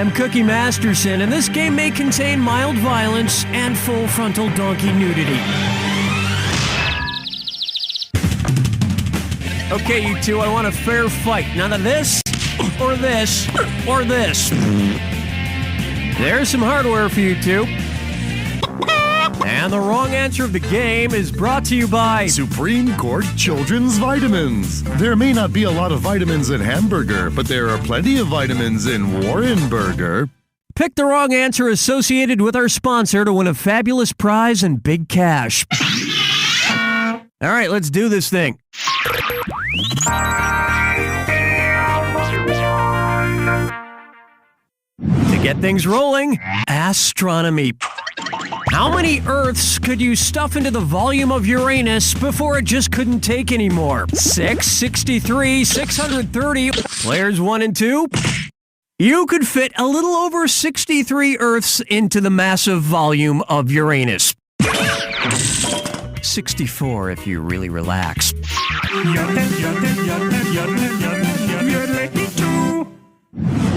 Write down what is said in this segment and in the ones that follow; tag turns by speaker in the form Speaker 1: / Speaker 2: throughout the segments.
Speaker 1: am Cookie Masterson, and this game may contain mild violence and full frontal donkey nudity. Okay, you two, I want a fair fight. None of this, or this, or this. There's some hardware for you two. And the wrong answer of the game is brought to you by
Speaker 2: Supreme Court Children's Vitamins. There may not be a lot of vitamins in hamburger, but there are plenty of vitamins in Warren Burger.
Speaker 1: Pick the wrong answer associated with our sponsor to win a fabulous prize and big cash. All right, let's do this thing. To get things rolling, astronomy. How many Earths could you stuff into the volume of Uranus before it just couldn't take anymore? 6, 63, 630. Players 1 and 2. You could fit a little over 63 Earths into the massive volume of Uranus. 64 if you really relax.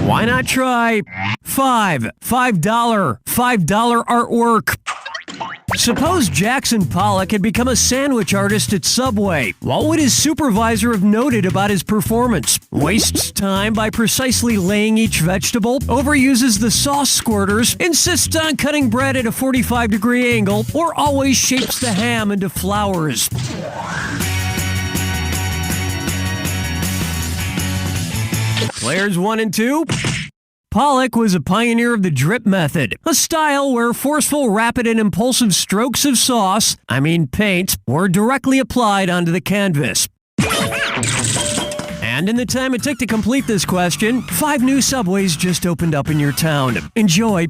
Speaker 1: Why not try $5 artwork? Suppose Jackson Pollock had become a sandwich artist at Subway. What would his supervisor have noted about his performance? Wastes time by precisely laying each vegetable, overuses the sauce squirters, insists on cutting bread at a 45-degree angle, or always shapes the ham into flowers. Players 1 and 2. Pollock was a pioneer of the drip method, a style where forceful, rapid, and impulsive strokes of paint, were directly applied onto the canvas. And in the time it took to complete this question, 5 new Subways just opened up in your town. Enjoy.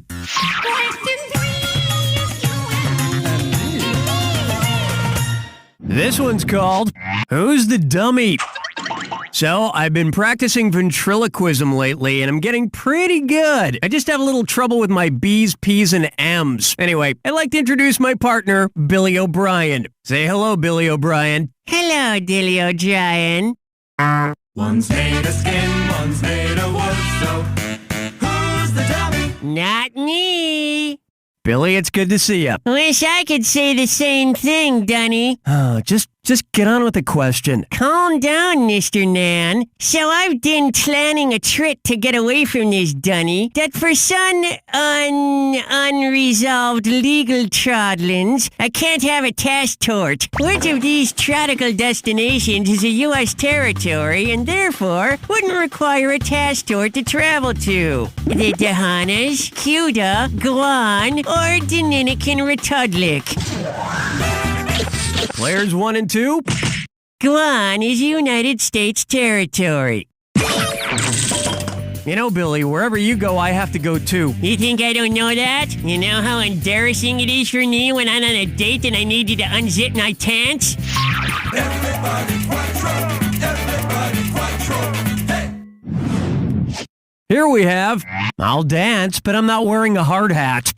Speaker 1: This one's called Who's the Dummy? So, I've been practicing ventriloquism lately, and I'm getting pretty good. I just have a little trouble with my B's, P's, and M's. Anyway, I'd like to introduce my partner, Billy O'Brien. Say hello, Billy O'Brien. Hello, Dilly O'Brien.
Speaker 3: One's made of skin, one's made of wood, so who's the dummy?
Speaker 1: Not me. Billy, it's good to see you.
Speaker 4: Wish I could say the same thing, Dunny.
Speaker 1: Oh, just get on with the question.
Speaker 4: Calm down, Mr. Nan. So I've been planning a trick to get away from this, Dunny, that for some unresolved legal trodlins, I can't have a task tort. Which of these tropical destinations is a U.S. territory and therefore wouldn't require a task tort to travel to? The Bahamas, Cuba, Guam, or Dominican Republic?
Speaker 1: Players 1 and 2.
Speaker 4: Guam is United States territory.
Speaker 1: You know, Billy, wherever you go, I have to go too.
Speaker 4: You think I don't know that? You know how embarrassing it is for me when I'm on a date and I need you to unzip my pants?
Speaker 3: Everybody quattro, hey!
Speaker 1: Here we have, I'll dance, but I'm not wearing a hard hat.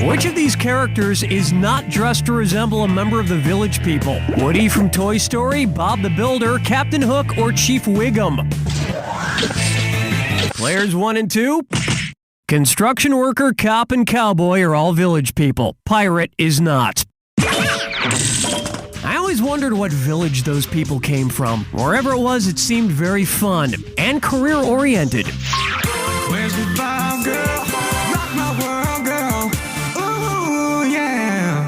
Speaker 1: Which of these characters is not dressed to resemble a member of the Village People? Woody from Toy Story, Bob the Builder, Captain Hook, or Chief Wiggum? Players 1 and 2. Construction worker, cop, and cowboy are all Village People. Pirate is not. I always wondered what village those people came from. Wherever it was, it seemed very fun and career-oriented.
Speaker 3: Where's the vibe, girl? Rock my world, girl. Ooh, yeah.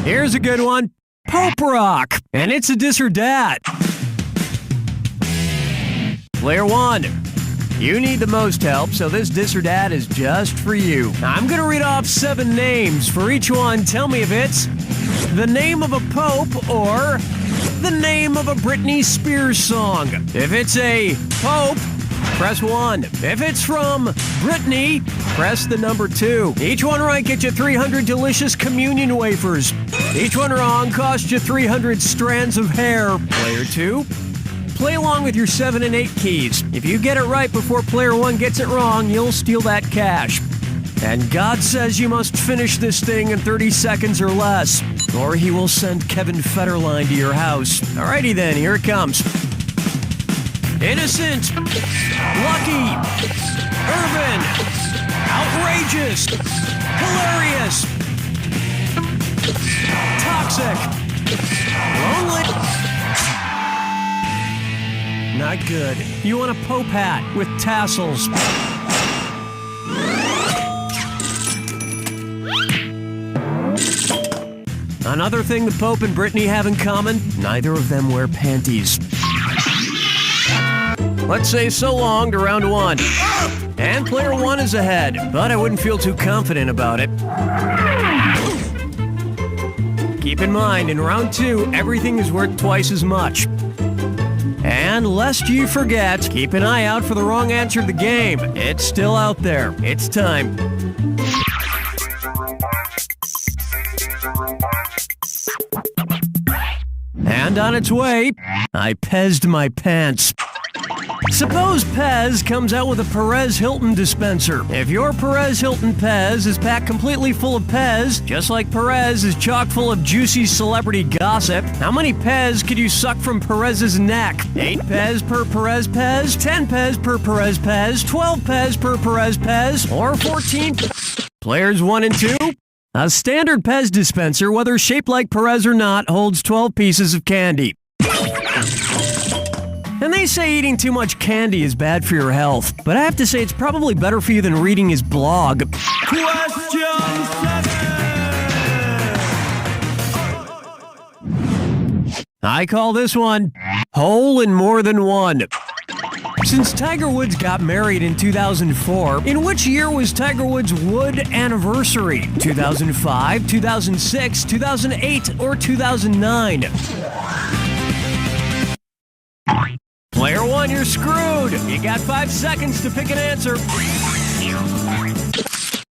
Speaker 1: Here's a good one. Pope Rock. And it's a dis or dat. Player 1. You need the most help, so this dis or dat is just for you. I'm going to read off 7 names. For each one, tell me if it's the name of a pope or the name of a Britney Spears song. If it's a pope, press 1. If it's from Britney, press the number 2. Each one right gets you 300 delicious communion wafers. Each one wrong costs you 300 strands of hair. Player 2. Play along with your 7 and 8 keys. If you get it right before player 1 gets it wrong, you'll steal that cash. And God says you must finish this thing in 30 seconds or less, or he will send Kevin Federline to your house. Alrighty then, here it comes. Innocent. Lucky. Urban. Outrageous. Hilarious. Toxic. Lonely. Not good. You want a Pope hat with tassels. Another thing the Pope and Brittany have in common, neither of them wear panties. Let's say so long to round one. And player one is ahead, but I wouldn't feel too confident about it. Keep in mind, in round two, everything is worth twice as much. And lest you forget, keep an eye out for the wrong answer of the game. It's still out there. It's time. And on its way, I pezzed my pants. Suppose Pez comes out with a Perez Hilton dispenser. If your Perez Hilton Pez is packed completely full of Pez, just like Perez is chock full of juicy celebrity gossip, how many Pez could you suck from Perez's neck? 8 Pez per Perez Pez, 10 Pez per Perez Pez, 12 Pez per Perez Pez, or 14? Players 1 and 2? A standard Pez dispenser, whether shaped like Perez or not, holds 12 pieces of candy. And they say eating too much candy is bad for your health, but I have to say it's probably better for you than reading his blog.
Speaker 3: Question 7.
Speaker 1: I call this one Hole in More Than One. Since Tiger Woods got married in 2004, in which year was Tiger Woods' Wood anniversary? 2005, 2006, 2008, or 2009? Player one, you're screwed. You got 5 seconds to pick an answer.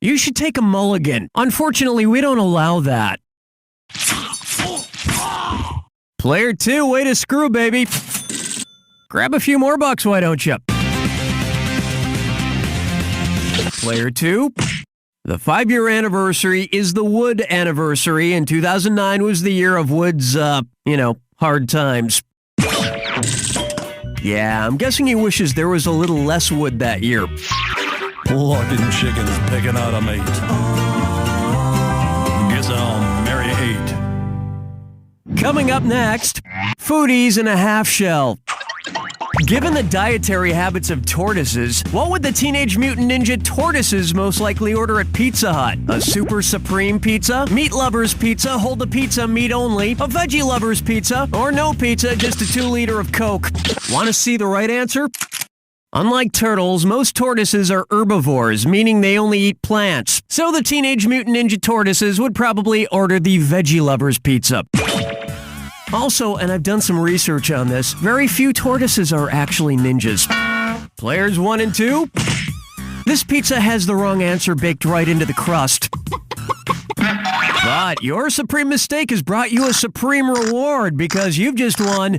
Speaker 1: You should take a mulligan. Unfortunately, we don't allow that. Player two, way to screw, baby. Grab a few more bucks, why don't you? Player two, the 5-year anniversary is the Wood anniversary, and 2009 was the year of Wood's, hard times. Yeah, I'm guessing he wishes there was a little less wood that year.
Speaker 5: Plucking chickens, picking out a mate. Guess I'll marry 8.
Speaker 1: Coming up next, foodies in a half shell. Given the dietary habits of tortoises, what would the Teenage Mutant Ninja Tortoises most likely order at Pizza Hut? A Super Supreme Pizza? Meat Lovers Pizza, hold the pizza, meat only? A Veggie Lovers Pizza? Or no pizza, just a 2-liter of Coke? Want to see the right answer? Unlike turtles, most tortoises are herbivores, meaning they only eat plants. So the Teenage Mutant Ninja Tortoises would probably order the Veggie Lovers Pizza. Also, and I've done some research on this, very few tortoises are actually ninjas. Players 1 and 2? This pizza has the wrong answer baked right into the crust. But your supreme mistake has brought you a supreme reward because you've just won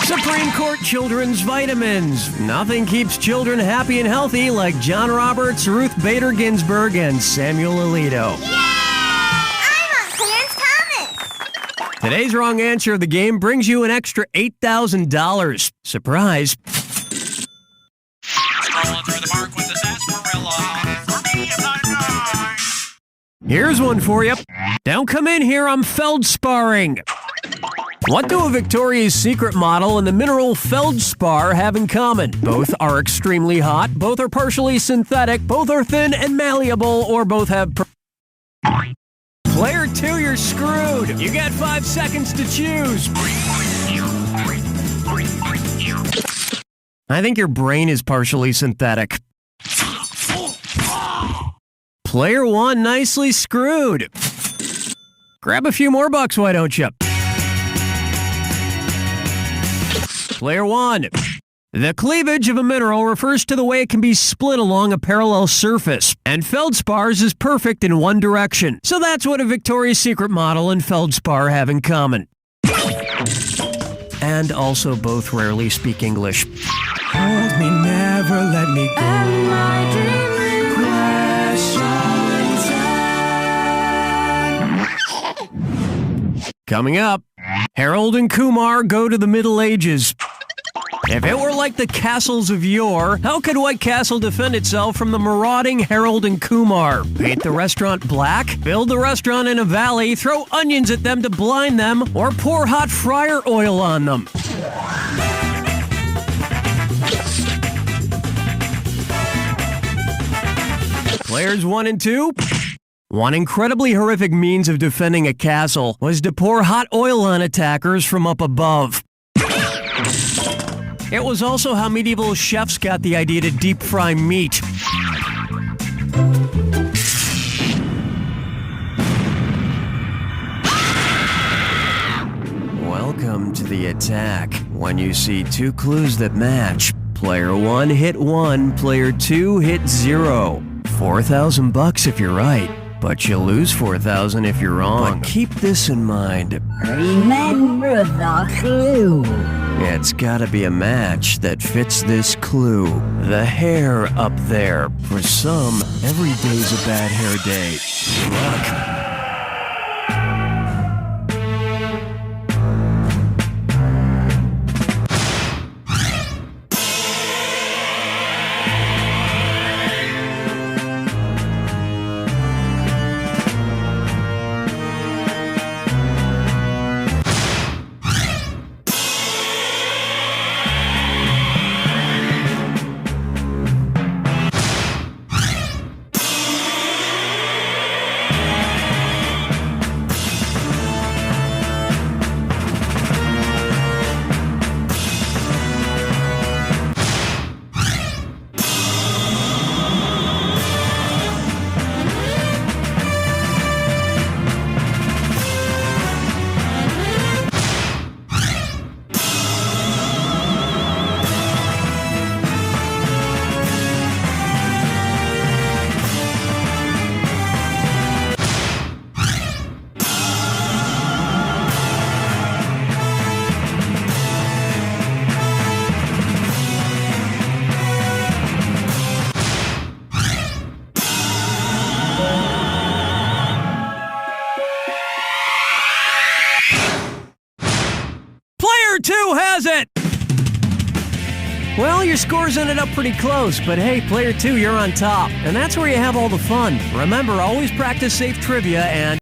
Speaker 1: Supreme Court Children's Vitamins. Nothing keeps children happy and healthy like John Roberts, Ruth Bader Ginsburg, and Samuel Alito. Today's wrong answer of the game brings you an extra $8,000. Surprise.
Speaker 6: Strolling through the park with the sarsaparilla. For me, if I die.
Speaker 1: Here's one for you. Don't come in here, I'm feldsparring. What do a Victoria's Secret model and the mineral feldspar have in common? Both are extremely hot, both are partially synthetic, both are thin and malleable, or both have... Player 2, you're screwed. You got 5 seconds to choose. I think your brain is partially synthetic. Player 1, nicely screwed. Grab a few more bucks, why don't you? Player 1. The cleavage of a mineral refers to the way it can be split along a parallel surface, and feldspars is perfect in one direction. So that's what a Victoria's Secret model and feldspar have in common. And also both rarely speak English.
Speaker 3: Hold me, never let me go.
Speaker 1: Coming up, Harold and Kumar go to the Middle Ages. If it were like the castles of yore, how could White Castle defend itself from the marauding Harold and Kumar? Paint the restaurant black? Build the restaurant in a valley? Throw onions at them to blind them? Or pour hot fryer oil on them? Players 1 and 2? One incredibly horrific means of defending a castle was to pour hot oil on attackers from up above. It was also how medieval chefs got the idea to deep fry meat. Welcome to the attack. When you see 2 clues that match, player 1 hit 1, player 2 hit 0. $4,000 if you're right, but you lose $4,000 if you're wrong. But keep this in mind.
Speaker 7: Remember the clue.
Speaker 1: It's gotta be a match that fits this clue. The hair up there. For some, every day's a bad hair day. Good luck. Player 2 has it! Well, your scores ended up pretty close, but hey, player 2, you're on top. And that's where you have all the fun. Remember, always practice safe trivia and